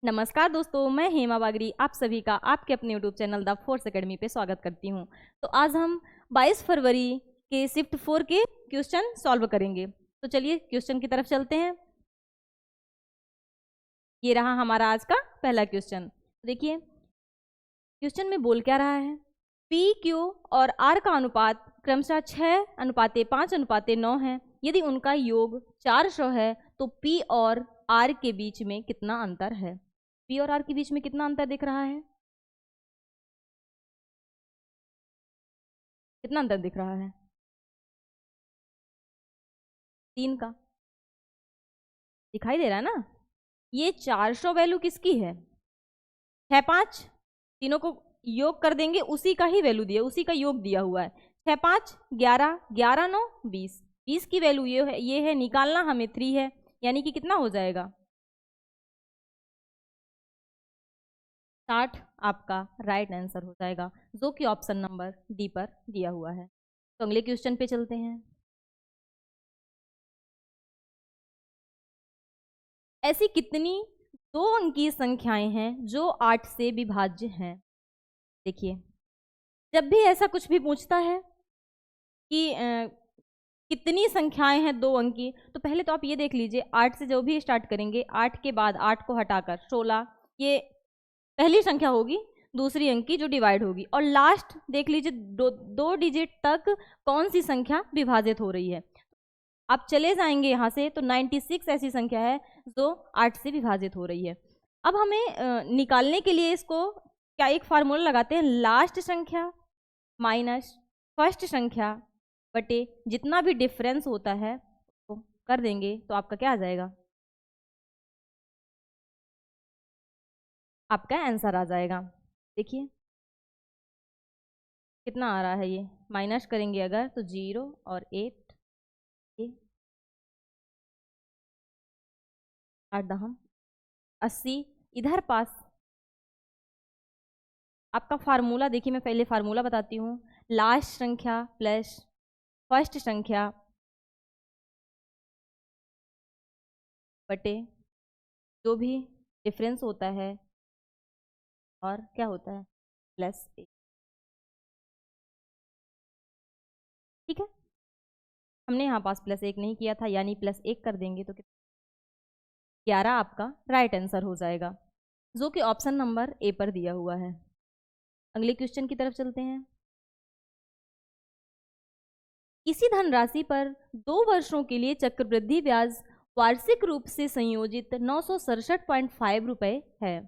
नमस्कार दोस्तों, मैं हेमा बागरी आप सभी का आपके अपने YouTube channel the force academy पे स्वागत करती हूँ। तो आज हम 22 फरवरी के शिफ्ट 4 के क्वेश्चन सॉल्व करेंगे। तो चलिए क्वेश्चन की तरफ चलते हैं। ये रहा हमारा आज का पहला क्वेश्चन। देखिए क्वेश्चन में बोल क्या रहा है, पी क्यू और आर का अनुपात क्रमशः 6:5:9 है। यदि उनका योग 400 है तो पी और आर के बीच में कितना अंतर है। पी और आर के बीच में कितना अंतर दिख रहा है, कितना अंतर दिख रहा है? 3 का दिखाई दे रहा है ना। ये 400 वैल्यू किसकी है? 6 5 तीनों को योग कर देंगे, उसी का ही वैल्यू दिया, उसी का योग दिया हुआ है। 6 5 11 11 9 20 20 की वैल्यू ये है, निकालना हमें 3 है, यानी कि कितना हो जाएगा 60 आपका राइट आंसर हो जाएगा, जो कि ऑप्शन नंबर डी पर दिया हुआ है। तो अगले क्वेश्चन पे चलते हैं। ऐसी कितनी 2 अंकीय संख्याएं हैं जो 8 से विभाज्य हैं? देखिए जब भी ऐसा कुछ भी पूछता है कि कितनी संख्याएं हैं 2 अंकी, तो पहले तो आप ये देख लीजिए 8 से जो भी स्टार्ट करेंगे, 8 के बाद 8 को हटाकर 16, ये पहली संख्या होगी, दूसरी अंकी जो डिवाइड होगी, और लास्ट देख लीजिए 2 डिजिट तक कौन सी संख्या विभाजित हो रही है। आप चले जाएंगे यहाँ से तो 96 ऐसी संख्या है जो 8 से विभाजित हो रही है। अब हमें निकालने के लिए इसको क्या एक फार्मूला लगाते हैं, लास्ट संख्या माइनस फर्स्ट संख्या बटे जितना भी डिफरेंस होता है तो कर देंगे, तो आपका क्या आ जाएगा, आपका आंसर आ जाएगा। देखिए कितना आ रहा है, ये माइनस करेंगे अगर तो 0 और 8, 8 दहम 80, इधर पास आपका फार्मूला देखिए, मैं पहले फार्मूला बताती हूँ, लास्ट संख्या प्लस फर्स्ट संख्या बटे जो भी डिफरेंस होता है और क्या होता है प्लस 1। ठीक है, हमने यहाँ पास प्लस 1 नहीं किया था, यानी प्लस 1 कर देंगे तो 11 आपका राइट आंसर हो जाएगा, जो कि ऑप्शन नंबर ए पर दिया हुआ है। अगले क्वेश्चन की तरफ चलते हैं। किसी धनराशि पर 2 वर्षों के लिए चक्रवृद्धि ब्याज वार्षिक रूप से संयोजित 967.5 रुपए है।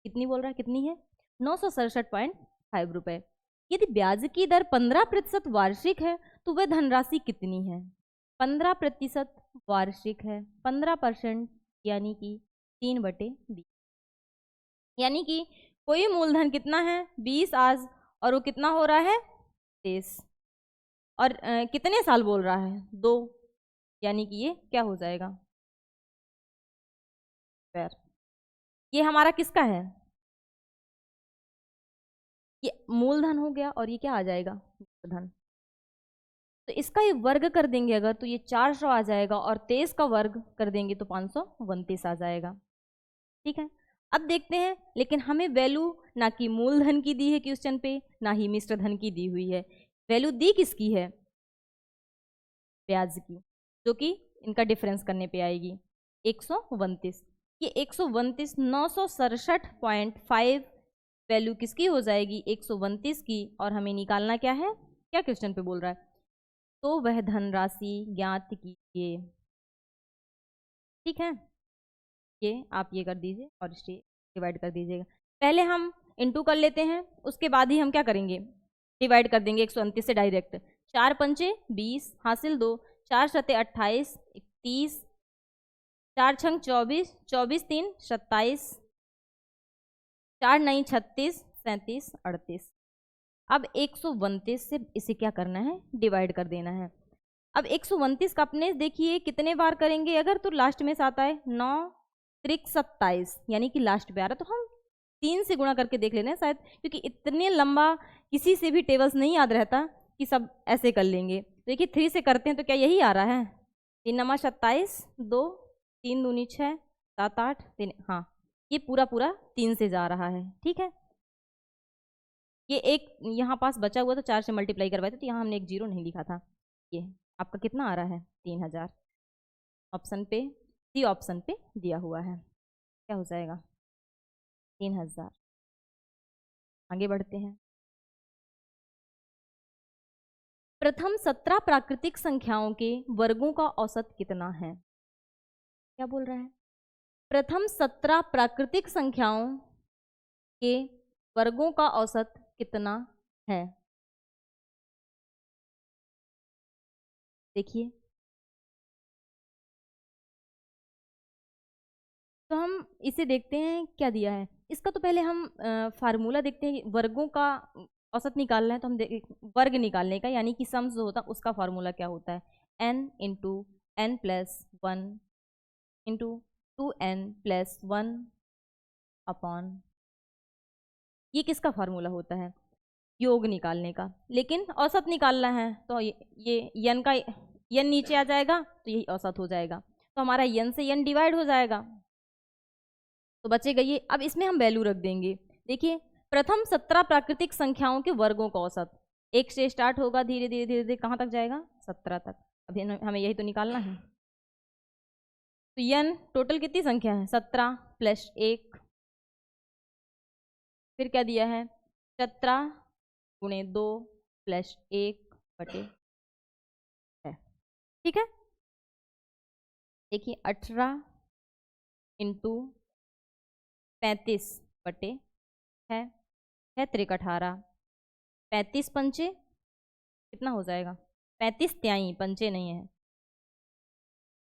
कितनी बोल रहा है, कितनी है? 967.5 रुपए। यदि ब्याज की दर 15% वार्षिक है तो वह धनराशि कितनी है? 15% वार्षिक है, 15% यानी कि 3/20, यानी कि कोई मूलधन कितना है 20 आज, और वो कितना हो रहा है 23, और कितने साल बोल रहा है 2, यानी कि ये क्या हो जाएगा स्क्वायर। ये हमारा किसका है, ये मूलधन हो गया, और ये क्या आ जाएगा मूलधन। तो इसका ये वर्ग कर देंगे अगर तो ये 400 आ जाएगा, और 23 का वर्ग कर देंगे तो 529 आ जाएगा। ठीक है, अब देखते हैं, लेकिन हमें वैल्यू ना कि मूलधन की दी है क्वेश्चन पे, ना ही मिश्र धन की दी हुई है। वैल्यू दी किसकी है, ब्याज की, जो कि इनका डिफरेंस करने पे आएगी 129। ये 129 967.5 वैल्यू किसकी हो जाएगी 129 की, और हमें निकालना क्या है, क्या क्वेश्चन पे बोल रहा है, तो वह धनराशि ज्ञात कीजिए। ठीक है, ये आप ये कर दीजिए और इसे डिवाइड कर दीजिएगा। पहले हम इनटू कर लेते हैं, उसके बाद ही हम क्या करेंगे, डिवाइड कर देंगे 129 से डायरेक्ट। 4 पंचे 20 हासिल 2, 4 सते 28 31, 4 छंग 24 24 3 27, 4 9 36 37 38। अब 129 से इसे क्या करना है, डिवाइड कर देना है। अब 129 का अपने देखिए कितने बार करेंगे अगर, तो लास्ट में से आता है 9 त्रिक 27, यानी कि लास्ट पे आ रहा, तो हम 3 से गुणा करके देख लेना है शायद, क्योंकि इतने लंबा किसी से भी टेबल्स नहीं याद रहता कि सब ऐसे कर लेंगे। देखिए 3 से करते हैं तो क्या यही आ रहा है, 3 नमा 27, 2 3 दूनी 6 7 8 3, हाँ ये पूरा पूरा 3 से जा रहा है, ठीक है। ये एक यहाँ पास बचा हुआ तो 4 से मल्टीप्लाई करवाए थे, तो यहाँ हमने एक 0 नहीं लिखा था। ये आपका कितना आ रहा है 3000, ऑप्शन पे सी ऑप्शन पे दिया हुआ है, क्या हो जाएगा 3000। आगे बढ़ते हैं। प्रथम 17 प्राकृतिक संख्याओं के वर्गों का औसत कितना है? क्या बोल रहा है? प्रथम 17 प्राकृतिक संख्याओं के वर्गों का औसत कितना है? देखिए, तो हम इसे देखते हैं क्या दिया है इसका। तो पहले हम फार्मूला देखते हैं। वर्गों का औसत निकालना है तो हम वर्ग निकालने का, यानी कि सम्स जो होता है उसका फार्मूला क्या होता है, n into N plus one into 2n plus one upon, ये किसका फार्मूला होता है, योग निकालने का। लेकिन औसत निकालना है तो ये यन का यन नीचे आ जाएगा तो यही औसत हो जाएगा, तो हमारा यन से यन डिवाइड हो जाएगा, तो बचेगा ये। अब इसमें हम वैल्यू रख देंगे। देखिए, प्रथम 17 प्राकृतिक संख्याओं के वर्गों का औसत 1 से स्टार्ट होगा, धीरे धीरे धीरे धीरे कहाँ तक जाएगा 17 तक। अभी हमें यही तो निकालना है। तो यन टोटल कितनी संख्या है 17 प्लस 1, फिर क्या दिया है 17 गुणे 2 प्लस 1 बटे है, ठीक है। देखिए 18 इंटू 35 बटे है त्रिक 18, 35 पंचे कितना हो जाएगा 35 त्याई पंचे नहीं है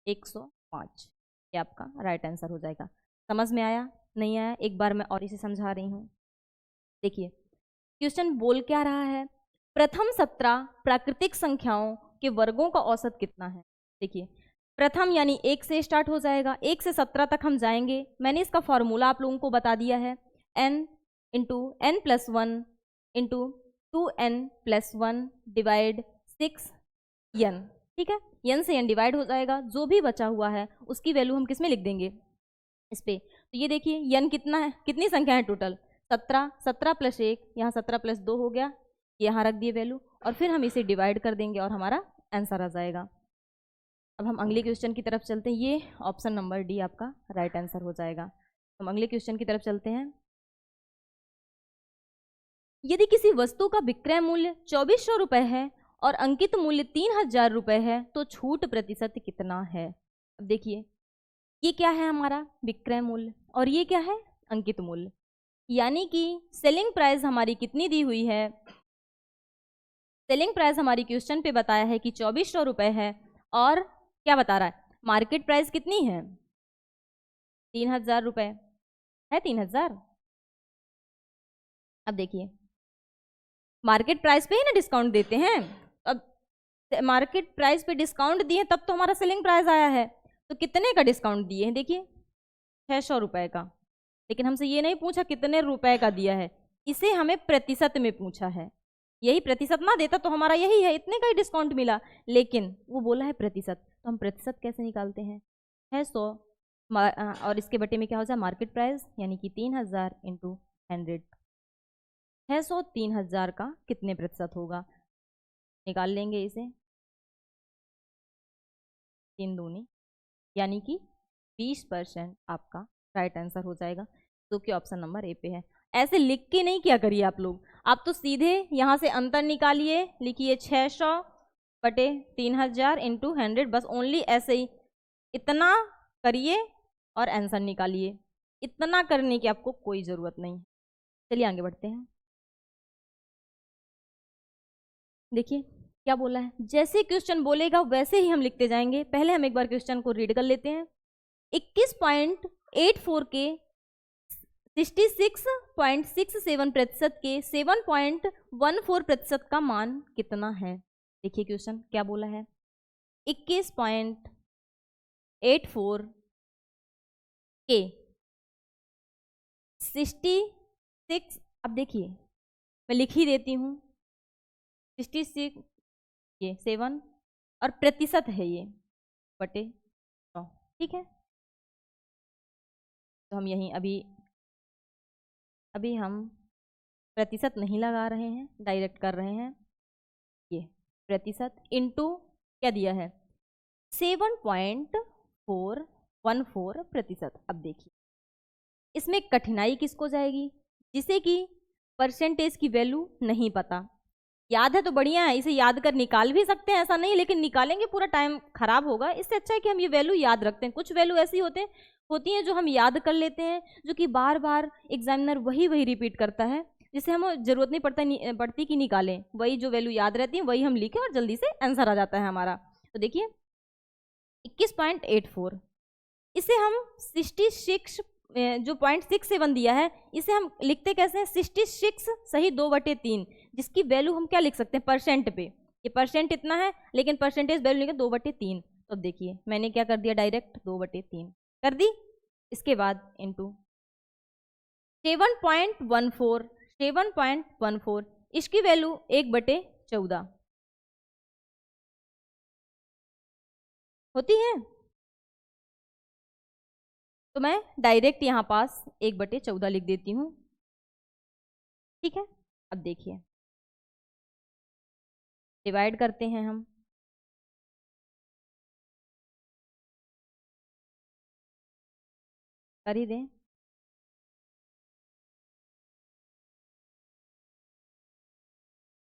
105, ये आपका राइट आंसर हो जाएगा। समझ में आया नहीं आया, एक बार मैं और इसे समझा रही हूँ। देखिए क्वेश्चन बोल क्या रहा है, प्रथम 17 प्राकृतिक संख्याओं के वर्गों का औसत कितना है। देखिए प्रथम यानी 1 से स्टार्ट हो जाएगा, 1 से 17 तक हम जाएंगे। मैंने इसका फॉर्मूला आप लोगों को बता दिया है, n into N plus one into 2n plus one divide 6n, ठीक है। n से n डिवाइड हो जाएगा, जो भी बचा हुआ है उसकी वैल्यू हम किस में लिख देंगे इस पे। तो ये देखिए n कितना है, कितनी संख्या है टोटल 17, 17 प्लस 1, यहाँ 17 प्लस 2 हो गया, यहाँ रख दिए वैल्यू, और फिर हम इसे डिवाइड कर देंगे और हमारा आंसर आ जाएगा। अब हम अगले क्वेश्चन की तरफ चलते हैं। ये ऑप्शन नंबर डी आपका राइट आंसर हो जाएगा। हम अगले क्वेश्चन की तरफ चलते हैं। यदि किसी वस्तु का विक्रय मूल्य 2400 रुपये है और अंकित मूल्य 3000 रुपये है तो छूट प्रतिशत कितना है। अब देखिए ये क्या है हमारा विक्रय मूल्य और ये क्या है अंकित मूल्य, यानी कि सेलिंग प्राइस हमारी कितनी दी हुई है। सेलिंग प्राइस हमारी क्वेश्चन पे बताया है कि 2400 रुपये है, और क्या बता रहा है मार्केट प्राइस कितनी है 3000 रुपये है, 3000। अब देखिए मार्केट प्राइस पे ही ना डिस्काउंट देते हैं, अब मार्केट प्राइस पे डिस्काउंट दिए तब तो हमारा सेलिंग प्राइस आया है। तो कितने का डिस्काउंट दिए हैं, देखिए 600 रुपये का, लेकिन हमसे ये नहीं पूछा कितने रुपए का दिया है, इसे हमें प्रतिशत में पूछा है। यही प्रतिशत ना देता तो हमारा यही है, इतने का ही डिस्काउंट मिला, लेकिन वो बोला है प्रतिशत, तो हम प्रतिशत कैसे निकालते हैं 600 और इसके बटे में क्या हो जाए मार्केट प्राइस, यानी कि 3000 इंटू 100। 600 3000 का कितने प्रतिशत होगा, निकाल लेंगे इसे, 3 दूनी यानी कि 20% आपका राइट आंसर हो जाएगा, जो कि ऑप्शन नंबर ए पे है। ऐसे लिख के नहीं क्या करिए आप लोग, आप तो सीधे यहाँ से अंतर निकालिए, लिखिए 600 बटे 3000 इंटू 100, बस ओनली ऐसे ही इतना करिए और आंसर निकालिए, इतना करने की आपको कोई ज़रूरत नहीं। चलिए आगे बढ़ते हैं। देखिए क्या बोला है, जैसे क्वेश्चन बोलेगा वैसे ही हम लिखते जाएंगे। पहले हम एक बार क्वेश्चन को रीड कर लेते हैं। 21.84 के 66.67% के 7.14% का मान कितना है। देखिए क्वेश्चन क्या बोला है, 21.84 के 66, अब देखिए मैं लिख ही देती हूँ 66, ये 7 और प्रतिशत है ये बटे 100, ठीक है तो हम यहीं अभी हम प्रतिशत नहीं लगा रहे हैं, डायरेक्ट कर रहे हैं। ये प्रतिशत इनटू क्या दिया है 7.414%। अब देखिए इसमें कठिनाई किसको जाएगी, जिसे कि परसेंटेज की वैल्यू नहीं पता। याद है तो बढ़िया है, इसे याद कर निकाल भी सकते हैं, ऐसा नहीं, लेकिन निकालेंगे पूरा टाइम खराब होगा। इससे अच्छा है कि हम ये वैल्यू याद रखते हैं। कुछ वैल्यू ऐसी होती हैं जो हम याद कर लेते हैं, जो कि बार बार एग्जामिनर वही रिपीट करता है, जिससे हमें जरूरत नहीं पड़ती कि निकालें। वही जो वैल्यू याद रहती है वही हम लिखें और जल्दी से आंसर आ जाता है हमारा। तो देखिए 21.84, इसे हम 66 जो 0.67 दिया है, इसे हम लिखते कैसे हैं 66 सही 2/3, जिसकी वैल्यू हम क्या लिख सकते हैं परसेंट पे। ये परसेंट इतना है, लेकिन परसेंटेज वैल्यू लिखे 2/3। तो अब देखिए मैंने क्या कर दिया, डायरेक्ट 2/3 कर दी। इसके बाद इंटू 7.14, इसकी वैल्यू 1/14 होती है। तो मैं डायरेक्ट यहाँ पास 1/14 लिख देती हूँ। ठीक है, अब देखिए डिवाइड करते हैं हम। कर ही दें।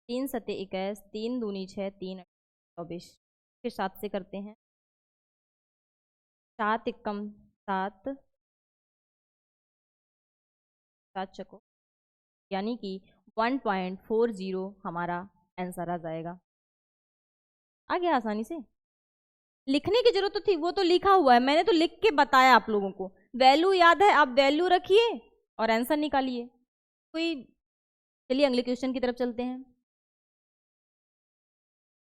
3 सते 21, 3 दूनी 6, 3 24, फिर 7 से करते हैं। 7 एकम 7, 7 चको, यानी कि 1.40 हमारा आंसर आ जाएगा। आ गया आसानी से। लिखने की जरूरत तो थी, वो तो लिखा हुआ है, मैंने तो लिख के बताया आप लोगों को। वैल्यू याद है, आप वैल्यू रखिए और आंसर निकालिए। कोई, चलिए अगले क्वेश्चन की तरफ चलते हैं।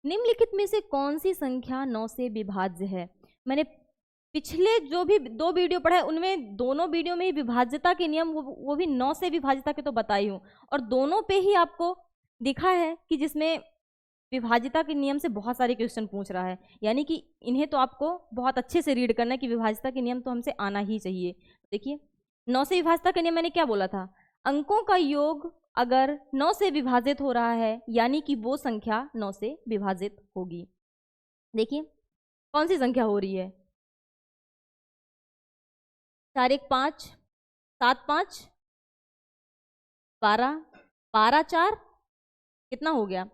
निम्नलिखित में से कौन सी संख्या 9 से विभाज्य है। मैंने पिछले जो भी 2 वीडियो पढ़ा है उनमें दोनों वीडियो में ही विभाज्यता के नियम वो भी 9 से विभाज्यता के तो बताई हूँ, और दोनों पे ही आपको दिखा है कि जिसमें विभाज्यता के नियम से बहुत सारे क्वेश्चन पूछ रहा है। यानी कि इन्हें तो आपको बहुत अच्छे से रीड करना है कि विभाज्यता के नियम तो हमसे आना ही चाहिए। देखिए 9 से विभाज्यता के नियम मैंने क्या बोला था, अंकों का योग अगर 9 से विभाजित हो रहा है यानी कि वो संख्या 9 से विभाजित होगी। देखिए कौन सी संख्या हो रही है, 4 1 5, 7 5 12, 12 4 कितना हो गया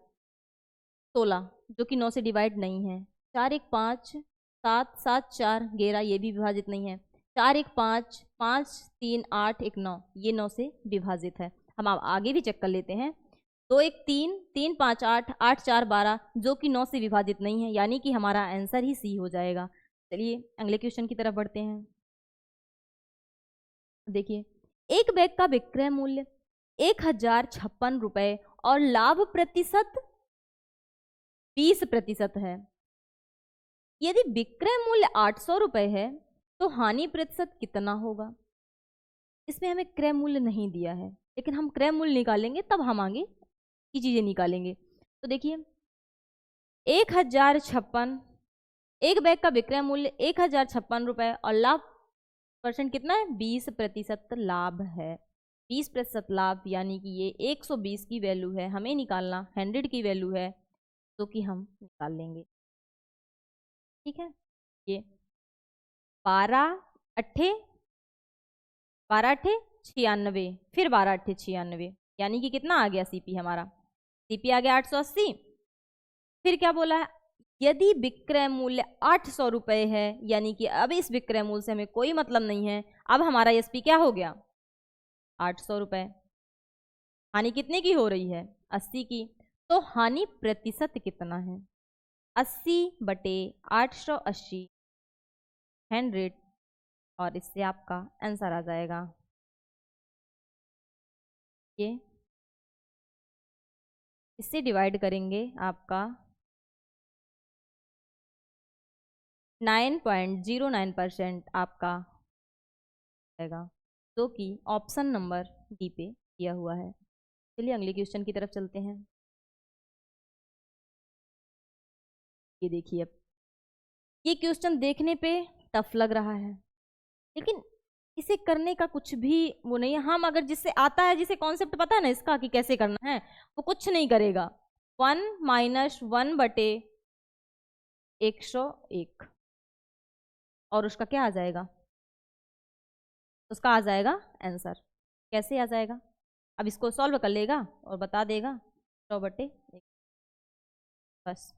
16, जो कि 9 से डिवाइड नहीं है। 4 1 5, 7 7 4 11, ये भी विभाजित नहीं है। 4 1 5, 5 3 8 1 9, ये 9 से विभाजित है। हम अब आगे भी चेक कर लेते हैं। 2 1 3, 3 5 8, 8 4 12, जो कि 9 से विभाजित नहीं है, यानी कि हमारा आंसर ही सी हो जाएगा। चलिए अगले क्वेश्चन की तरफ बढ़ते हैं। देखिए एक बैग का विक्रय मूल्य 1056 रुपए और लाभ प्रतिशत 20% है। यदि विक्रय मूल्य 800 रुपए है तो हानि प्रतिशत कितना होगा। इसमें हमें क्रय मूल्य नहीं दिया है, लेकिन हम क्रय मूल्य निकालेंगे तब हम आगे की चीजें निकालेंगे। तो देखिए 1056, एक बैग का विक्रय मूल्य 1056 रुपए और लाभ परसेंट कितना है 20% लाभ है। 20% लाभ यानी कि ये 120 की वैल्यू है, हमें निकालना 100 की वैल्यू है, तो कि हम निकाल लेंगे। ठीक है, ये 12 अट्ठे 96, फिर 12 अट्ठे 96, यानी कि कितना आ गया सीपी हमारा, सीपी आ गया 880। फिर क्या बोला है, यदि विक्रय मूल्य 800 रुपए है, यानी कि अब इस विक्रय मूल्य से हमें कोई मतलब नहीं है, अब हमारा एसपी क्या हो गया 800 रुपए। हानि कितने की हो रही है 80 की, तो हानि प्रतिशत कितना है 80/880 100, और इससे आपका आंसर आ जाएगा ये, इससे डिवाइड करेंगे आपका 9.09% आपका आएगा, जो कि ऑप्शन नंबर डी पे दिया हुआ है। चलिए अगले क्वेश्चन की तरफ चलते हैं। ये देखिए अब ये क्वेश्चन देखने पे टफ लग रहा है, लेकिन इसे करने का कुछ भी वो नहीं है। हम अगर जिससे आता है, जिसे कॉन्सेप्ट पता है ना इसका कि कैसे करना है, वो कुछ नहीं करेगा। 1 माइनस 1/101 और उसका क्या आ जाएगा, उसका आ जाएगा आंसर। कैसे आ जाएगा, अब इसको सॉल्व कर लेगा और बता देगा 100/1, बस,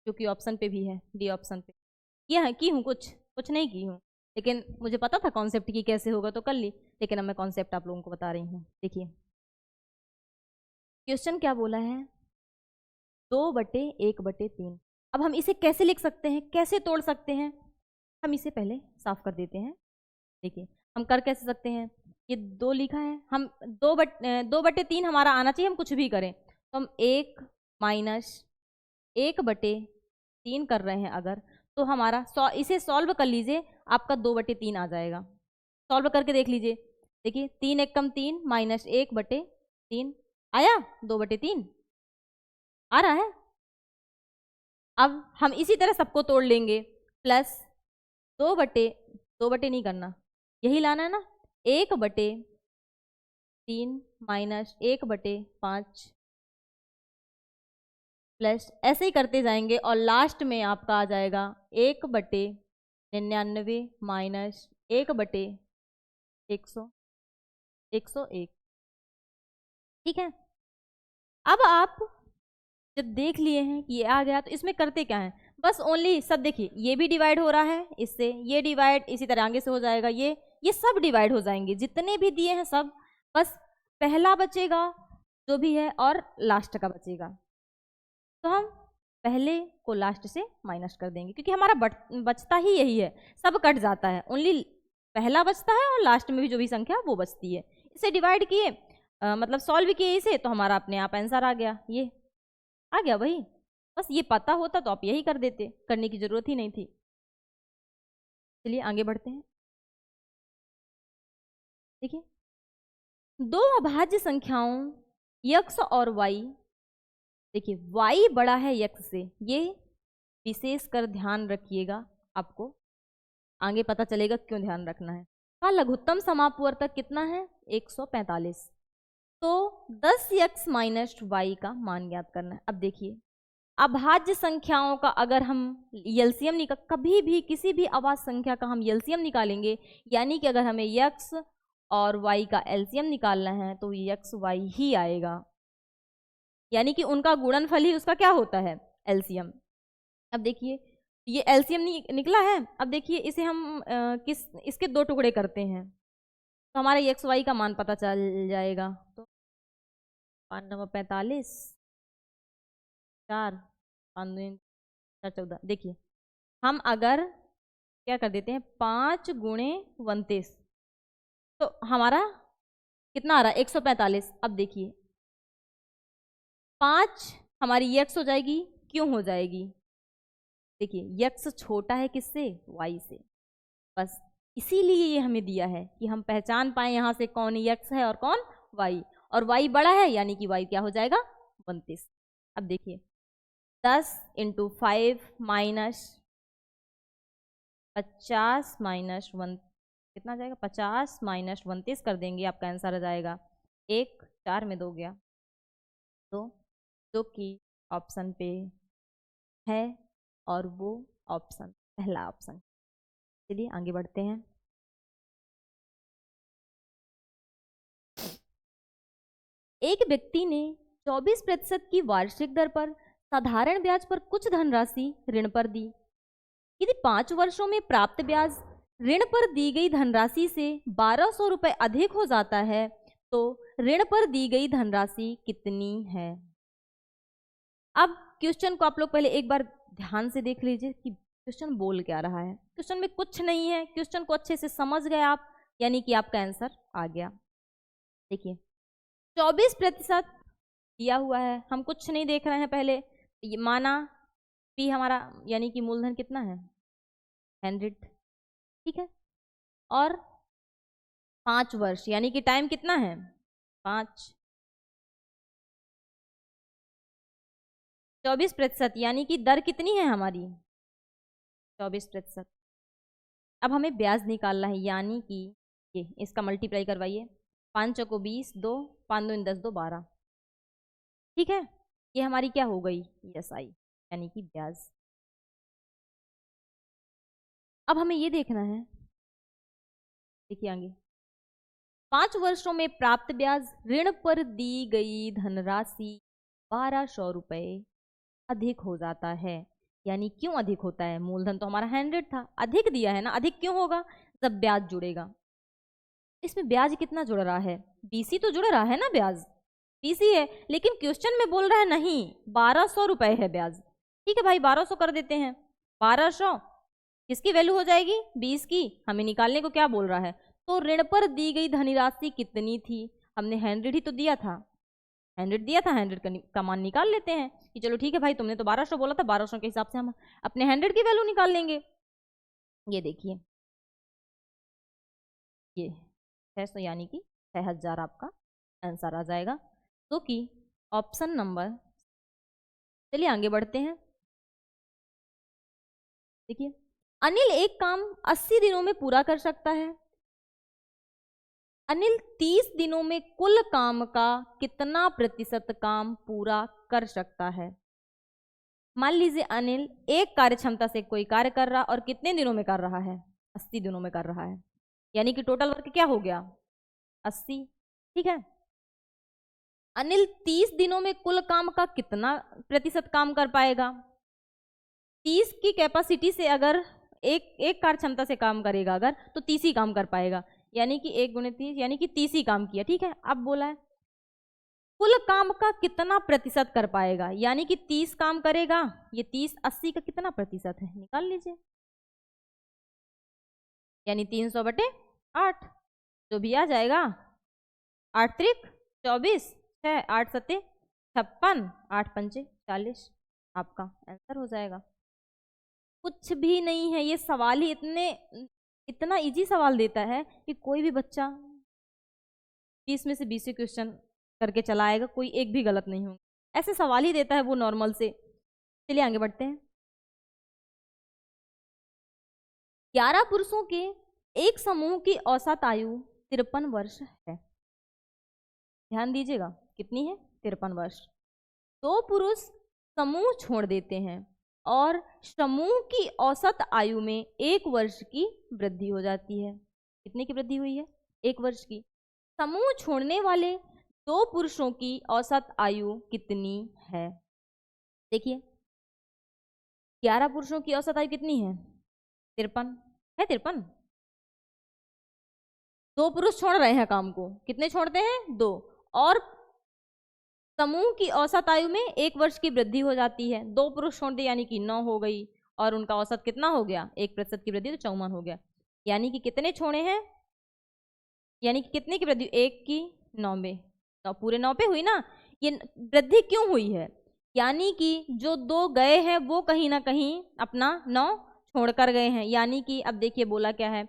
क्योंकि ऑप्शन पे भी है, डी ऑप्शन पे। किया है, की हूँ, कुछ नहीं की हूँ, लेकिन मुझे पता था कॉन्सेप्ट की कैसे होगा तो कर ली। लेकिन अब मैं कॉन्सेप्ट आप लोगों को बता रही हूँ। देखिए क्वेश्चन क्या बोला है, 2/1/3। अब हम इसे कैसे लिख सकते हैं, कैसे तोड़ सकते हैं, हम इसे पहले साफ कर देते हैं। देखिए हम कर कैसे सकते हैं, ये 2 लिखा है, हम 2/3 हमारा आना चाहिए, हम कुछ भी करें तो हम 1 माइनस 1/3 कर रहे हैं अगर, तो हमारा इसे सॉल्व कर लीजिए, आपका 2/3 आ जाएगा। सॉल्व करके देख लीजिए, देखिए 3 1 कम 3 माइनस 1/3 आया, 2/3 आ रहा है। अब हम इसी तरह सबको तोड़ लेंगे, प्लस 2/2 नहीं करना, यही लाना है ना, 1/3 माइनस 1/5 प्लस ऐसे ही करते जाएंगे और लास्ट में आपका आ जाएगा 1/99 माइनस 1/101। ठीक है, अब आप जब देख लिए हैं कि ये आ गया तो इसमें करते क्या है, बस ओनली सब देखिए, ये भी डिवाइड हो रहा है इससे, ये डिवाइड इसी तरह आगे से हो जाएगा, ये सब डिवाइड हो जाएंगे, जितने भी दिए हैं सब, बस पहला बचेगा जो भी है और लास्ट का बचेगा, तो हम पहले को लास्ट से माइनस कर देंगे, क्योंकि हमारा बचता ही यही है, सब कट जाता है, ओनली पहला बचता है और लास्ट में भी जो भी संख्या वो बचती है। इसे डिवाइड किए, मतलब सॉल्व किए इसे, तो हमारा अपने आप आंसर आ गया, ये आ गया वही। बस ये पता होता तो आप यही कर देते, करने की जरूरत ही नहीं थी। चलिए आगे बढ़ते हैं। देखिए 2 अभाज्य संख्याओं x और y, देखिए y बड़ा है x से, ये विशेष कर ध्यान रखिएगा, आपको आगे पता चलेगा क्यों ध्यान रखना है। का लघुत्तम समापवर्तक कितना है, 145, तो 10x माइनस y का मान ज्ञात करना है। अब देखिए अभाज्य संख्याओं का अगर हम एलसीएम निकाल, कभी भी किसी भी अभाज्य संख्या का हम एलसीएम निकालेंगे, यानी कि अगर हमें x और y का एलसीएम निकालना है तो x y ही आएगा, यानी कि उनका गुणनफल ही उसका क्या होता है, एलसीएम। अब देखिए ये एलसीएम निकला है, अब देखिए इसे हम इसके 2 टुकड़े करते हैं तो हमारा एक्स वाई का मान पता चल जाएगा। तो 5 9 45 4 5 2 4 14, देखिए हम अगर क्या कर देते हैं 5 गुणे 29, तो हमारा कितना आ रहा है 145। अब देखिए 5 हमारी x हो जाएगी, क्यों हो जाएगी, देखिए x छोटा है किससे, y से, बस इसीलिए ये हमें दिया है कि हम पहचान पाए यहाँ से कौन x है और कौन y, और y बड़ा है यानी कि y क्या हो जाएगा 29। अब देखिए 10 × 5 माइनस 50 माइनस 1 कितना आ जाएगा, 50 माइनस 29 कर देंगे, आपका आंसर आ जाएगा 1 4 में 2 गया, तो जो कि ऑप्शन पे है और वो ऑप्शन पहला ऑप्शन। चलिए आगे बढ़ते हैं। एक व्यक्ति ने 24% की वार्षिक दर पर साधारण ब्याज पर कुछ धनराशि ऋण पर दी। यदि 5 वर्षों में प्राप्त ब्याज ऋण पर दी गई धनराशि से 1200 रुपये अधिक हो जाता है तो ऋण पर दी गई धनराशि कितनी है। अब क्वेश्चन को आप लोग पहले एक बार ध्यान से देख लीजिए कि क्वेश्चन बोल क्या रहा है। क्वेश्चन में कुछ नहीं है, क्वेश्चन को अच्छे से समझ गए आप, यानी कि आपका आंसर आ गया। देखिए 24% दिया हुआ है, हम कुछ नहीं देख रहे हैं, पहले ये माना पी हमारा यानी कि मूलधन कितना है 100, ठीक है, और 5 वर्ष यानी कि टाइम कितना है 5, 24% यानी कि दर कितनी है हमारी 24%। अब हमें ब्याज निकालना है, यानी कि ये इसका मल्टीप्लाई करवाइए, 5 चौको 20, 2 5 2 10 2 12, ठीक है। ये हमारी क्या हो गई, ESI यानी कि ब्याज। अब हमें ये देखना है, देखिए आगे, 5 वर्षों में प्राप्त ब्याज ऋण पर दी गई धनराशि 1200 रुपये अधिक हो जाता है। यानी क्यों अधिक होता है, मूलधन तो हमारा 100 था, अधिक दिया है ना, अधिक क्यों होगा, जब ब्याज जुड़ेगा। इसमें ब्याज कितना जुड़ रहा है, BC तो जुड़ रहा है ना, ब्याज BC है, लेकिन क्वेश्चन में बोल रहा है नहीं 1200 रुपये है ब्याज। ठीक है भाई, 1200 कर देते हैं। 1200 किसकी वैल्यू हो जाएगी, 20 की। हमें निकालने को क्या बोल रहा है, तो ऋण पर दी गई धनराशि कितनी थी, हमने 100 ही तो दिया था, 100 दिया था, 100 का मान निकाल लेते हैं कि चलो ठीक है भाई, तुमने तो 1200 बोला था, 1200 के हिसाब से हम अपने 100 की वैल्यू निकाल लेंगे। ये देखिए, ये 600 यानी कि 6000 आपका आंसर आ जाएगा, तो कि ऑप्शन नंबर। चलिए आगे बढ़ते हैं। देखिए, अनिल एक काम 80 दिनों में पूरा कर सकता है। अनिल 30 दिनों में कुल काम का कितना प्रतिशत काम पूरा कर सकता है। मान लीजिए अनिल एक कार्य क्षमता से कोई कार्य कर रहा और कितने दिनों में कर रहा है, 80 दिनों में कर रहा है, यानी कि टोटल वर्क क्या हो गया, 80। ठीक है, अनिल 30 दिनों में कुल काम का कितना प्रतिशत काम कर पाएगा। 30 की कैपेसिटी से अगर एक कार्य क्षमता से काम करेगा अगर, तो 30 ही काम कर पाएगा, यानी कि 1 × 30 यानी कि 30 ही काम किया। ठीक है, अब बोला है कुल काम का कितना प्रतिशत कर पाएगा, यानी कि 30 काम करेगा, ये 30 80 का कितना प्रतिशत है, निकाल लीजिए, यानी 300/8, जो भी आ जाएगा, 8 त्रिक 24, 6 8 सत्ते 56, 8 पंचे 40, आपका आंसर हो जाएगा। कुछ भी नहीं है, ये सवाल ही इतना इजी सवाल देता है कि कोई भी बच्चा 20 में से 20 क्वेश्चन करके चला आएगा, कोई एक भी गलत नहीं होगा, ऐसे सवाल ही देता है वो नॉर्मल से। चलिए आगे बढ़ते हैं। 11 पुरुषों के एक समूह की औसत आयु 53 वर्ष है। ध्यान दीजिएगा, कितनी है, 53 वर्ष। 2 पुरुष समूह छोड़ देते हैं और समूह की औसत आयु में 1 वर्ष की वृद्धि हो जाती है। कितने की वृद्धि हुई है, 1 वर्ष की। समूह छोड़ने वाले 2 पुरुषों की औसत आयु कितनी है। देखिए, 11 पुरुषों की औसत आयु कितनी है, 53 है, 53। 2 पुरुष छोड़ रहे हैं काम को, कितने छोड़ते हैं, 2, और समूह की औसत आयु में 1 वर्ष की वृद्धि हो जाती है। 2 पुरुष छोड़ दिए यानी कि 9 हो गई, और उनका औसत कितना हो गया, 1% की वृद्धि, तो 54 हो गया। यानी कि कितने छोड़े हैं, यानी कि कितने की वृद्धि, 1 की 9 में, तो पूरे 9 पे हुई ना। ये वृद्धि क्यों हुई है, यानी कि जो 2 गए हैं वो कहीं ना कहीं अपना 9 छोड़कर गए हैं। यानी कि अब देखिए बोला क्या है,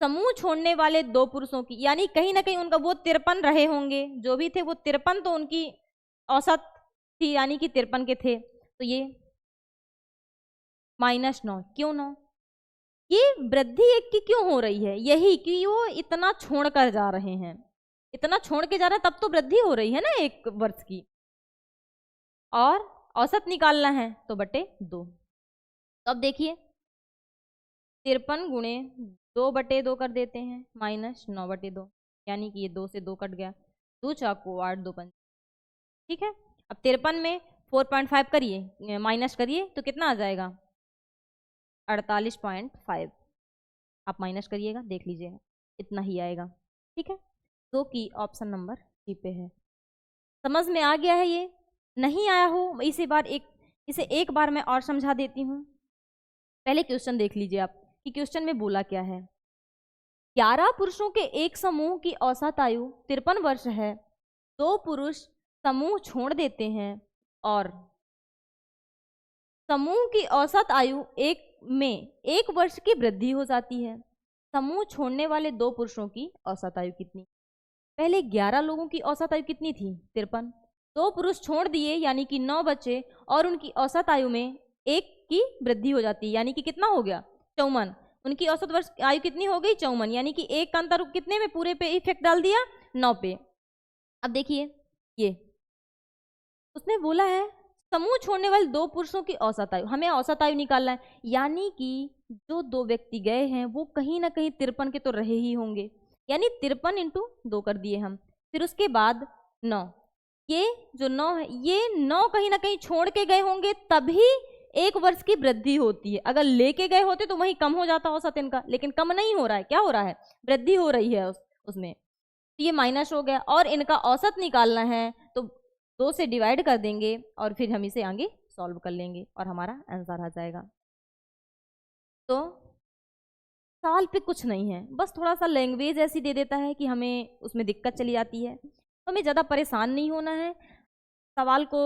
समूह छोड़ने वाले 2 पुरुषों की, यानी कहीं ना कहीं उनका वो 53 रहे होंगे, जो भी थे वो 53 तो उनकी औसत थी, यानी कि 53 के थे, तो ये -9, क्यों 9, ये वृद्धि 1 की क्यों हो रही है, यही कि वो इतना छोड़ कर जा रहे हैं, इतना छोड़ के जा रहे हैं, तब तो वृद्धि हो रही है ना 1 वर्ष की, और औसत निकालना है तो /2। तो अब देखिए 53 गुणे 2/2 कर देते हैं, -9/2, यानी कि ये 2 से 2 कट गया, 2 चाकू 8 2 5। ठीक है, अब 53 में 4.5 करिए, माइनस करिए, तो कितना आ जाएगा, 48.5। आप माइनस करिएगा, देख लीजिएगा, इतना ही आएगा। ठीक है, जो कि ऑप्शन नंबर सी पे है। समझ में आ गया है, ये नहीं आया हो इसे एक बार मैं और समझा देती हूँ। पहले क्वेश्चन देख लीजिए आप कि क्वेश्चन में बोला क्या है। 11 पुरुषों के एक समूह की औसत आयु 53 वर्ष है। 2 पुरुष समूह छोड़ देते हैं और समूह की औसत आयु 1 वर्ष की वृद्धि हो जाती है। समूह छोड़ने वाले 2 पुरुषों की औसत आयु कितनी, पहले 11 लोगों की औसत आयु कितनी थी, 53। 2 पुरुष छोड़ दिए यानी कि 9 बचे, और उनकी औसत आयु में 1 की वृद्धि हो जाती है, यानी कि कितना हो गया, 54। उनकी औसत वर्ष आयु कितनी हो गई 54, यानी कि 1 का अंतर कितने में पूरे पे इफेक्ट डाल दिया 9 पे। अब देखिए ये उसने बोला है समूह छोड़ने वाले 2 पुरुषों की औसत आयु, हमें औसत आयु निकालना है, यानी कि जो 2 व्यक्ति गए हैं वो कहीं ना कहीं 53 के तो रहे ही होंगे, यानी 53 इंटू 2 कर दिए हम। फिर उसके बाद 9, ये जो 9 है ये 9 कहीं ना कहीं छोड़ के गए होंगे, तभी 1 वर्ष की वृद्धि होती है। अगर लेके गए होते तो वही कम हो जाता औसत इनका, लेकिन कम नहीं हो रहा है, क्या हो रहा है, वृद्धि हो रही है उसमें। तो ये माइनस हो गया और इनका औसत निकालना है तो 2 से डिवाइड कर देंगे और फिर हम इसे आगे सॉल्व कर लेंगे और हमारा आंसर आ जाएगा। तो सवाल पे कुछ नहीं है, बस थोड़ा सा लैंग्वेज ऐसी दे देता है कि हमें उसमें दिक्कत चली जाती है, तो हमें ज़्यादा परेशान नहीं होना है। सवाल को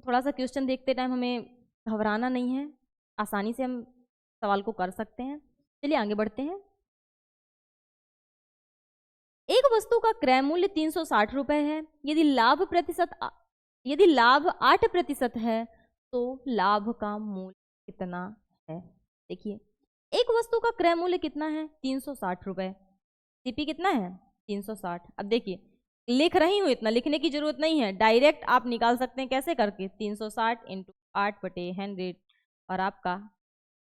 थोड़ा सा क्वेश्चन देखते टाइम हमें घबराना नहीं है, आसानी से हम सवाल को कर सकते हैं। चलिए आगे बढ़ते हैं। एक वस्तु का क्रय मूल्य 360 रुपए है, यदि लाभ 8% है तो लाभ का मूल्य कितना है। देखिए एक वस्तु का क्रय मूल्य कितना है 360 रुपए, सीपी कितना है 360। अब देखिए लिख रही हूँ, इतना लिखने की जरूरत नहीं है, डायरेक्ट आप निकाल सकते हैं। कैसे करके 360 इंटू 8/100 और आपका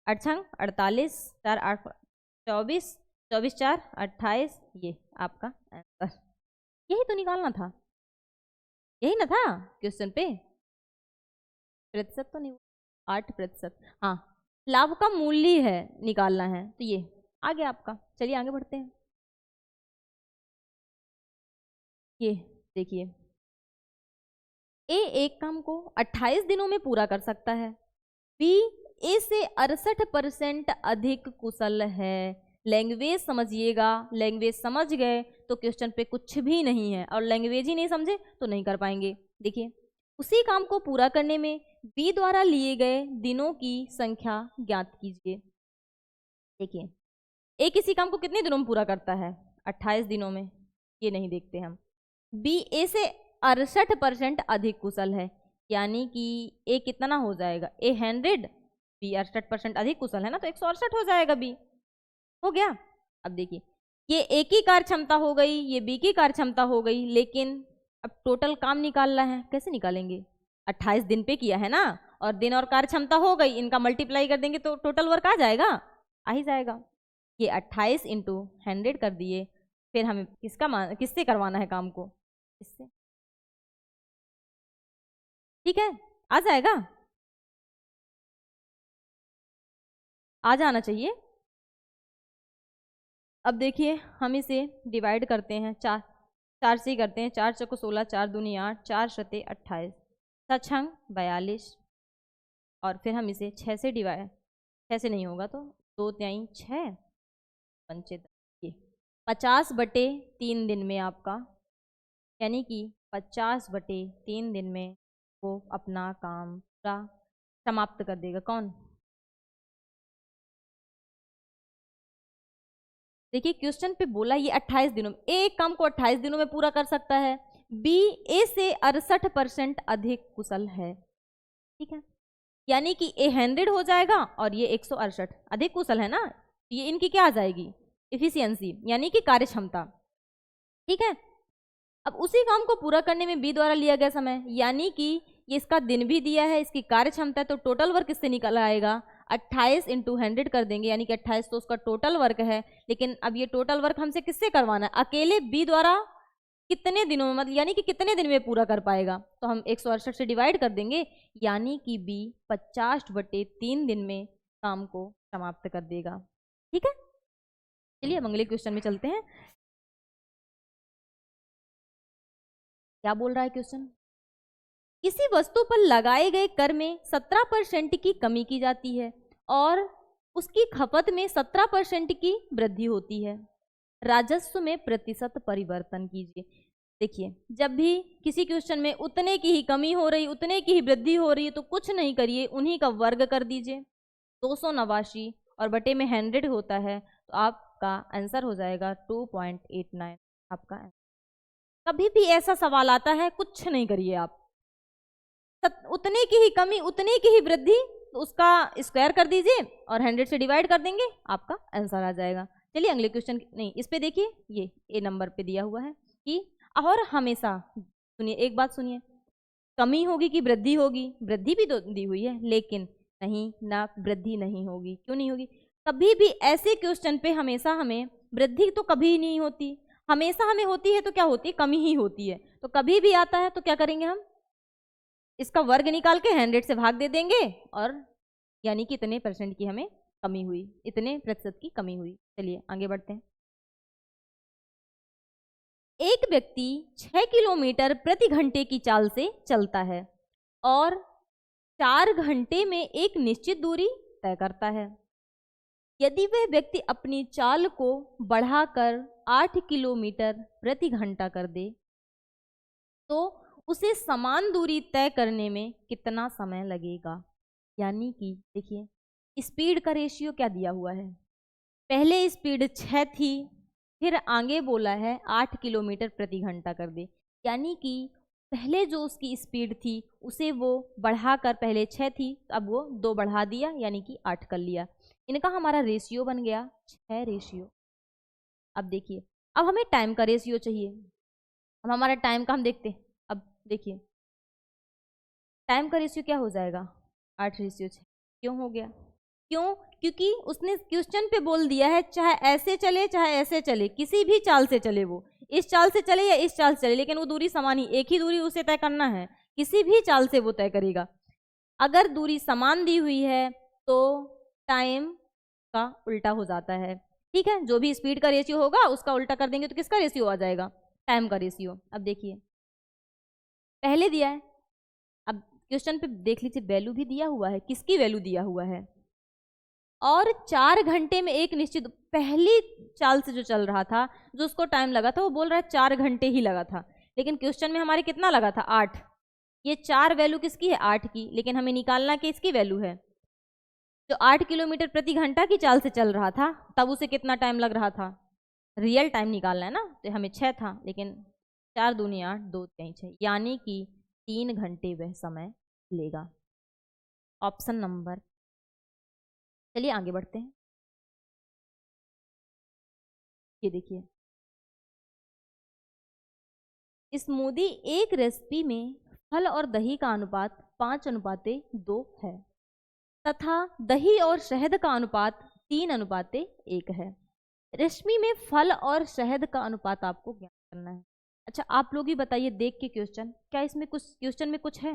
8 48 4 8 24 24 4 28, ये आपका आंसर। यही तो निकालना था, यही ना था क्वेश्चन पे। प्रतिशत तो नहीं, 8%, हाँ लाभ का मूल्य है निकालना है, तो ये आगे आपका। चलिए आगे बढ़ते हैं। ये देखिए ए एक काम को 28 दिनों में पूरा कर सकता है, बी ए से 68% अधिक कुशल है। लैंग्वेज समझिएगा, लैंग्वेज समझ गए तो क्वेश्चन पे कुछ भी नहीं है, और लैंग्वेज ही नहीं समझे तो नहीं कर पाएंगे। देखिए उसी काम को पूरा करने में बी द्वारा लिए गए दिनों की संख्या ज्ञात कीजिए। देखिए ए किसी काम को कितने दिनों में पूरा करता है 28 दिनों में, ये नहीं देखते हम। बी ए से 68% अधिक कुशल है, यानी कि ए कितना हो जाएगा, ए 100, बी 68% अधिक कुशल है ना, तो 168 हो जाएगा, बी हो गया। अब देखिए ये ए की कार्य क्षमता हो गई, ये बी की कार्य क्षमता हो गई, लेकिन अब टोटल काम निकालना है, कैसे निकालेंगे, 28 दिन पे किया है ना, और दिन और कार्य क्षमता हो गई, इनका मल्टीप्लाई कर देंगे तो टोटल वर्क आ जाएगा, आ ही जाएगा। ये 28 इंटू 100 कर दिए, फिर हमें किससे करवाना है काम को, इससे, ठीक है, आ जाएगा, आ जाना चाहिए। अब देखिए हम इसे डिवाइड करते हैं, 4 से करते हैं, 4 चौको 16, 4 दूनी 8, 4 शते 28, 6 42, और फिर हम इसे 6 से डिवाइड, 6 से नहीं होगा तो 2 तिहाई 6 पंचे 50/3 दिन में आपका, यानी कि 50/3 दिन में वो अपना काम पूरा समाप्त कर देगा। कौन, देखिए क्वेश्चन पे बोला ये 28 दिनों में, एक काम को 28 दिनों में पूरा कर सकता है, बी ए से 68% अधिक कुशल है, ठीक है, यानी कि ए 100 हो जाएगा और ये 168 अधिक कुशल है ना, ये इनकी क्या आ जाएगी, इफिशियंसी, यानी कि कार्य क्षमता, ठीक है। अब उसी काम को पूरा करने में बी द्वारा लिया गया समय, यानी कि ये इसका दिन भी दिया है, इसकी कार्य क्षमता है, तो टोटल वर्क किससे निकल आएगा, 28 इंटू 100 कर देंगे, यानी कि 28 तो उसका टोटल वर्क है। लेकिन अब ये टोटल वर्क हमसे किससे करवाना है, अकेले बी द्वारा कितने दिनों में, मतलब यानी कि कितने दिन में पूरा कर पाएगा, तो हम 168 से डिवाइड कर देंगे, यानी कि बी 50/3 दिन में काम को समाप्त कर देगा, ठीक है। चलिए अब अगले क्वेश्चन में चलते हैं। क्या बोल रहा है क्वेश्चन, किसी वस्तु पर लगाए गए कर में 17% की कमी की जाती है और उसकी खपत में 17% की वृद्धि होती है, राजस्व में प्रतिशत परिवर्तन कीजिए। देखिए जब भी किसी क्वेश्चन में उतने की ही कमी हो रही, उतने की ही वृद्धि हो रही है, तो कुछ नहीं करिए, उन्हीं का वर्ग कर दीजिए, 289 और बटे में 100 होता है, तो आपका आंसर हो जाएगा 2.89 आपका आंसर। कभी भी ऐसा सवाल आता है कुछ नहीं करिए आप, उतने की ही कमी उतने की ही वृद्धि तो उसका स्क्वायर कर दीजिए और 100 से डिवाइड कर देंगे, आपका आंसर आ जाएगा। चलिए अगले क्वेश्चन, नहीं इस पे देखिए, ये ए नंबर पे दिया हुआ है कि और हमेशा, सुनिए एक बात सुनिए, कमी होगी कि वृद्धि होगी, वृद्धि भी तो दी हुई है, लेकिन नहीं ना, वृद्धि नहीं होगी। क्यों नहीं होगी? कभी भी ऐसे क्वेश्चन पे हमेशा हमें वृद्धि तो कभी नहीं होती, हमेशा हमें होती है तो क्या होती है, कमी ही होती है। तो कभी भी आता है तो क्या करेंगे हम, इसका वर्ग निकाल के 100 से भाग दे देंगे, और यानी कि इतने परसेंट की हमें कमी हुई, इतने प्रतिशत की कमी हुई। चलिए आगे बढ़ते हैं। एक व्यक्ति 6 किलोमीटर प्रति घंटे की चाल से चलता है और 4 घंटे में एक निश्चित दूरी तय करता है। यदि वह व्यक्ति अपनी चाल को बढ़ाकर 8 किलोमीटर प्रति घंटा कर दे तो उसे समान दूरी तय करने में कितना समय लगेगा? यानी कि देखिए, स्पीड का रेशियो क्या दिया हुआ है, पहले स्पीड 6 थी, फिर आगे बोला है 8 किलोमीटर प्रति घंटा कर दे, यानी कि पहले जो उसकी स्पीड थी उसे वो बढ़ाकर, पहले 6 थी अब वो 2 बढ़ा दिया, यानी कि 8 कर लिया। इनका हमारा रेशियो बन गया 6 रेशियो। अब देखिए, अब हमें टाइम का रेशियो चाहिए। अब हमारा टाइम का हम देखते हैं। अब देखिए, टाइम का रेशियो क्या हो जाएगा, 8:6। क्यों हो गया? क्यों? क्योंकि उसने क्वेश्चन पे बोल दिया है चाहे ऐसे चले चाहे ऐसे चले, किसी भी चाल से चले, वो इस चाल से चले या इस चाल से चले, लेकिन वो दूरी समान ही, एक ही दूरी उसे तय करना है, किसी भी चाल से वो तय करेगा। अगर दूरी समान दी हुई है तो टाइम का उल्टा हो जाता है, ठीक है, जो भी स्पीड का रेशियो होगा उसका उल्टा कर देंगे तो किसका रेशियो आ जाएगा, टाइम का रेशियो। अब देखिए, पहले दिया है, अब क्वेश्चन पे देख लीजिए वैल्यू भी दिया हुआ है, किसकी वैल्यू दिया हुआ है, और 4 घंटे में एक निश्चित, पहली चाल से जो चल रहा था, जो उसको टाइम लगा था, वो बोल रहा है 4 घंटे ही लगा था, लेकिन क्वेश्चन में हमारे कितना लगा था, 8। ये 4 वैल्यू किसकी है, 8 की, लेकिन हमें निकालना कि इसकी वैल्यू है। जो 8 किलोमीटर प्रति घंटा की चाल से चल रहा था तब उसे कितना टाइम लग रहा था, रियल टाइम निकालना है ना, तो हमें 6 था, लेकिन 4 दूनी 8, 2 3 6, यानी कि 3 घंटे वह समय लेगा। ऑप्शन नंबर, चलिए आगे बढ़ते हैं। ये देखिए, स्मूदी एक रेसिपी में फल और दही का अनुपात 5:2 है तथा दही और शहद का अनुपात 3:1 है। रेसिपी में फल और शहद का अनुपात आपको ज्ञात करना है। अच्छा, आप लोग ही बताइए देख के क्वेश्चन, क्या इसमें कुछ, क्वेश्चन में कुछ है?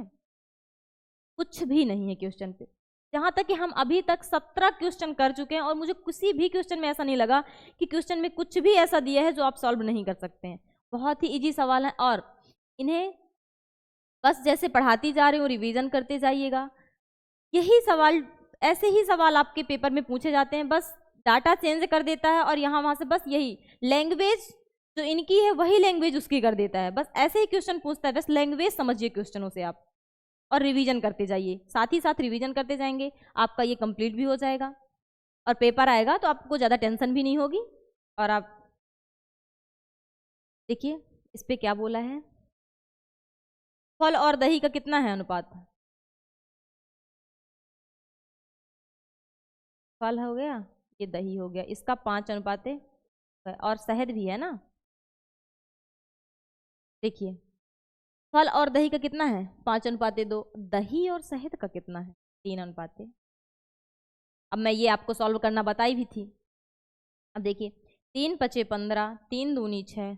कुछ भी नहीं है क्वेश्चन पे। जहां तक कि हम अभी तक 17 क्वेश्चन कर चुके हैं और मुझे किसी भी क्वेश्चन में ऐसा नहीं लगा कि क्वेश्चन में कुछ भी ऐसा दिया है जो आप सॉल्व नहीं कर सकते हैं। बहुत ही इजी सवाल है और इन्हें बस जैसे पढ़ाती जा रही हूँ रिवीजन करते जाइएगा। यही सवाल, ऐसे ही सवाल आपके पेपर में पूछे जाते हैं, बस डाटा चेंज कर देता है और यहाँ वहाँ से बस यही लैंग्वेज जो इनकी है वही लैंग्वेज उसकी कर देता है, बस ऐसे ही क्वेश्चन पूछता है, बस लैंग्वेज समझिए क्वेश्चनों से आप, और रिवीजन करते जाइए, साथ ही साथ रिवीजन करते जाएंगे, आपका ये कंप्लीट भी हो जाएगा और पेपर आएगा तो आपको ज़्यादा टेंशन भी नहीं होगी। और आप देखिए इस पे क्या बोला है, फल और दही का कितना है अनुपात, फल हो गया, ये दही हो गया, इसका 5:, और शहद भी है ना। देखिए, फल और दही का कितना है, 5:2, दही और शहद का कितना है, 3:। अब मैं ये आपको सॉल्व करना बताई भी थी। अब देखिए, 3×5 = 15, 3 दूनी 6,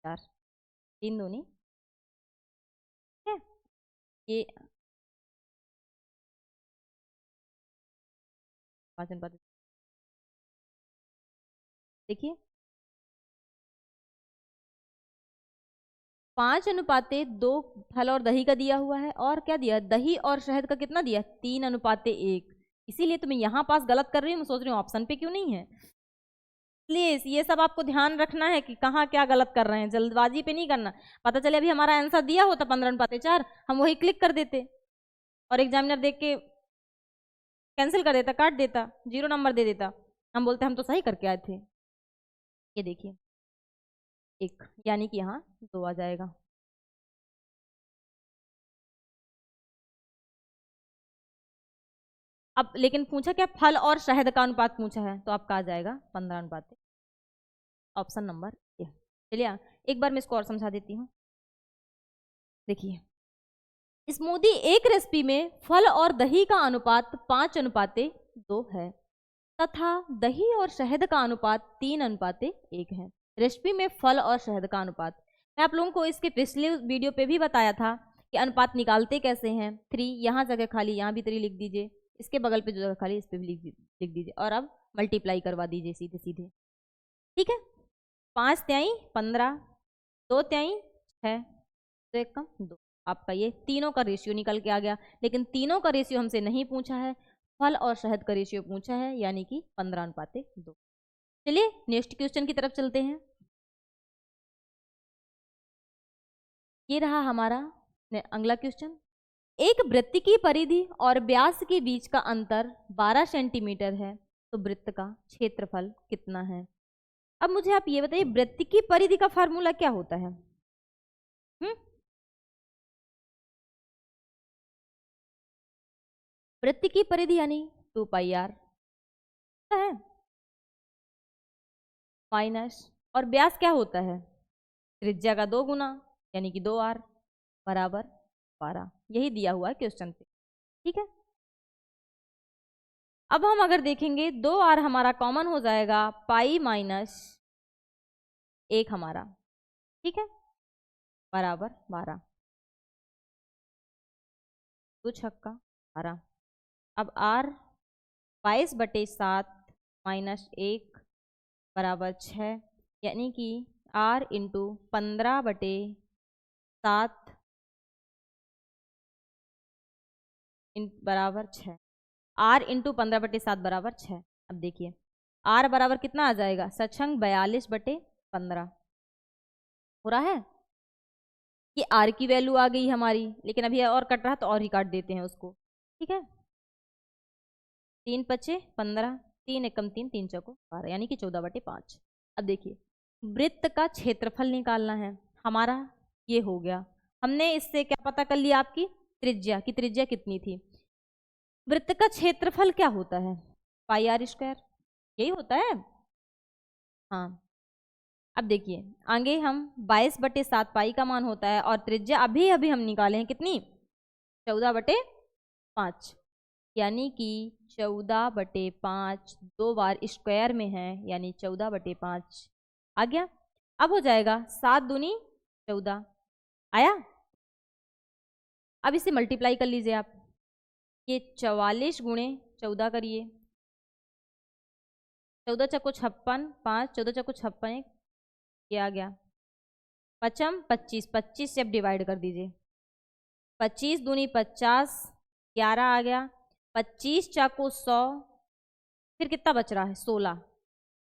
4, 3 दूनी है ये 5:। देखिए 5:2 फल और दही का दिया हुआ है, और क्या दिया, दही और शहद का कितना दिया, 3:1। इसीलिए तो मैं यहाँ पास गलत कर रही हूँ, मैं सोच रही हूँ ऑप्शन पे क्यों नहीं है। इसलिए ये सब आपको ध्यान रखना है कि कहाँ क्या गलत कर रहे हैं, जल्दबाजी पे नहीं करना। पता चले अभी हमारा आंसर दिया होता 15:4, हम वही क्लिक कर देते और एग्जामिनर देख के कैंसिल कर देता, काट देता, 0 नंबर दे देता, हम बोलते हम तो सही करके आए थे। ये देखिए 1, यानी कि यहाँ 2 आ जाएगा। अब लेकिन पूछा क्या, फल और शहद का अनुपात पूछा है, तो आपका आ जाएगा 15:1, ऑप्शन नंबर ए। चलिए एक बार मैं इसको और समझा देती हूँ। देखिए, स्मूदी एक रेसिपी में फल और दही का अनुपात 5:2 है तथा दही और शहद का अनुपात 3:1 है। रेसिपी में फल और शहद का अनुपात, मैं आप लोगों को इसके पिछले वीडियो पे भी बताया था कि अनुपात निकालते कैसे हैं। 3 यहाँ जगह खाली, यहाँ भी 3 लिख दीजिए, इसके बगल पे जो जगह खाली इस पे भी लिख दीजिए और अब मल्टीप्लाई करवा दीजिए सीधे सीधे। ठीक है, 5 तिहाई 15, 2 तिहाई 6, 2 1 कम 2, आपका ये तीनों का रेशियो निकल के आ गया। लेकिन तीनों का रेशियो हमसे नहीं पूछा है, फल और शहद का रेशियो पूछा है, यानी कि 15:2। चलिए नेक्स्ट क्वेश्चन की तरफ चलते हैं। ये रहा हमारा अगला क्वेश्चन। एक वृत्त की परिधि और व्यास के बीच का अंतर 12 सेंटीमीटर है, तो वृत्त का क्षेत्रफल कितना है? अब मुझे आप ये बताइए, वृत्त की परिधि का फार्मूला क्या होता है? वृत्त की परिधि यानी 2πr है माइनस, और व्यास क्या होता है? त्रिज्या का 2 गुना यानी कि 2r बराबर 12। यही दिया हुआ है क्वेश्चन पे। ठीक है, अब हम अगर देखेंगे 2r हमारा कॉमन हो जाएगा, पाई माइनस 1 हमारा, ठीक है, बराबर 12, 2 छक्का 12। अब r 22/7 माइनस 1 बराबर 6, यानी कि r इंटू 15/7 बराबर 6, r इंटू 15/7 बराबर 6। अब देखिए r बराबर कितना आ जाएगा, सचंग 42/15 हो रहा है। ये r की वैल्यू आ गई हमारी, लेकिन अभी और कट रहा तो और ही काट देते हैं उसको। ठीक है, 3 5 15, 3 एकम 3, 3 चौको 12, यानी कि 14/5। अब देखिए वृत्त का क्षेत्रफल निकालना है हमारा, ये हो गया। हमने इससे क्या पता कर लिया, आपकी त्रिज्या की, त्रिज्या कितनी थी। वृत्त का क्षेत्रफल क्या होता है, πr², यही होता है। हाँ, अब देखिए आगे हम 22/7 पाई का मान होता है, और त्रिज्या अभी अभी हम निकाले हैं कितनी, 14/5, यानी कि 14/5 2 बार स्क्वायर में है, यानी 14/5 आ गया। अब हो जाएगा 7 दूनी 14 आया। अब इसे मल्टीप्लाई कर लीजिए आप, ये 44 गुणे 14 करिए, 14 चक्को 56, 5 14 चक्को 56, ये आ गया। पचम 25, 25 से अब डिवाइड कर दीजिए, 25 दूनी 50, 11 आ गया। 25 चाको 100, फिर कितना बच रहा है, 16।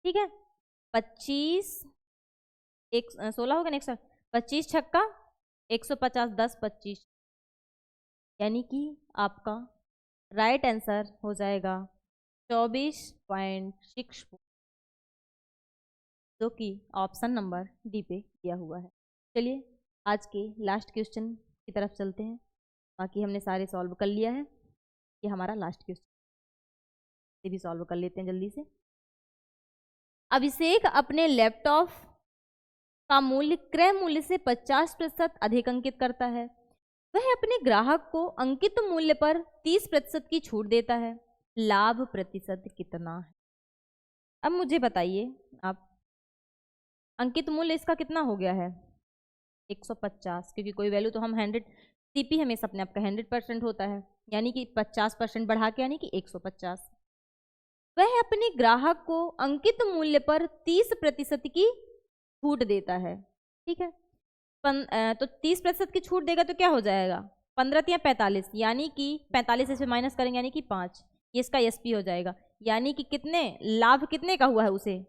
ठीक है, 25 एक 16 हो गया नेक्स्ट, 25 छक्का 150, 10 25, यानी कि आपका राइट आंसर हो जाएगा 24.64, जो कि ऑप्शन नंबर डी पे दिया हुआ है। चलिए आज के लास्ट क्वेश्चन की तरफ चलते हैं, बाकी हमने सारे सॉल्व कर लिया है। ये हमारा लास्ट क्वेश्चन, ये भी सॉल्व कर लेते हैं जल्दी से। अभिषेक अपने लैपटॉप का मूल्य क्रय मूल्य से 50% अधिक अंकित करता है। वह अपने ग्राहक को अंकित मूल्य पर 30% की छूट देता है। लाभ प्रतिशत कितना है? अब मुझे बताइए आप, अंकित मूल्य इसका कितना हो गया है, 150, क्योंकि कोई वैल्यू तो हम 100, सीपी हमेशा अपने आपका 100% होता है, यानी कि 50% बढ़ा के यानी कि 150। वह अपने ग्राहक को अंकित मूल्य पर 30% की छूट देता है। ठीक है, तो 30% की छूट देगा तो क्या हो जाएगा, 15 या 45, यानी कि 45 इसमें माइनस करेंगे यानी कि 5, ये इसका एसपी हो जाएगा। यानी कि कितने लाभ कितने का हुआ है, उसे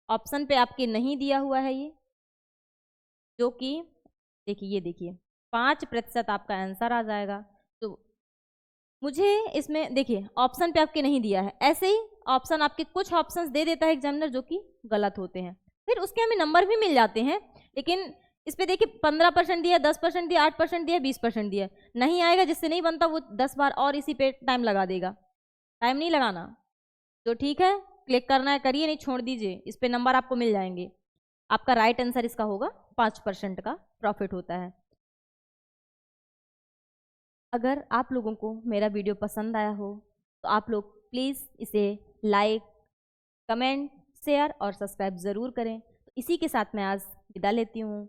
ऑप्शन पे आपके नहीं दिया हुआ है ये, जो कि देखिए, ये देखिए 5% आपका आंसर आ जाएगा। तो मुझे इसमें देखिए ऑप्शन पे आपके नहीं दिया है, ऐसे ही ऑप्शन आपके कुछ ऑप्शंस दे देता है एग्जामिनर जो कि गलत होते हैं, फिर उसके हमें नंबर भी मिल जाते हैं, लेकिन इस पे देखिए 15% दिया, 10% दिया, 8% दिया, 20% दिया, नहीं आएगा। जिससे नहीं बनता वो 10 बार और इसी पे टाइम लगा देगा। टाइम नहीं लगाना तो ठीक है, क्लिक करना है करिए, नहीं छोड़ दीजिए, इस पे नंबर आपको मिल जाएंगे। आपका राइट आंसर इसका होगा 5% का प्रॉफिट होता है। अगर आप लोगों को मेरा वीडियो पसंद आया हो तो आप लोग प्लीज़ इसे लाइक, कमेंट, शेयर और सब्सक्राइब ज़रूर करें। तो इसी के साथ मैं आज विदा लेती हूँ।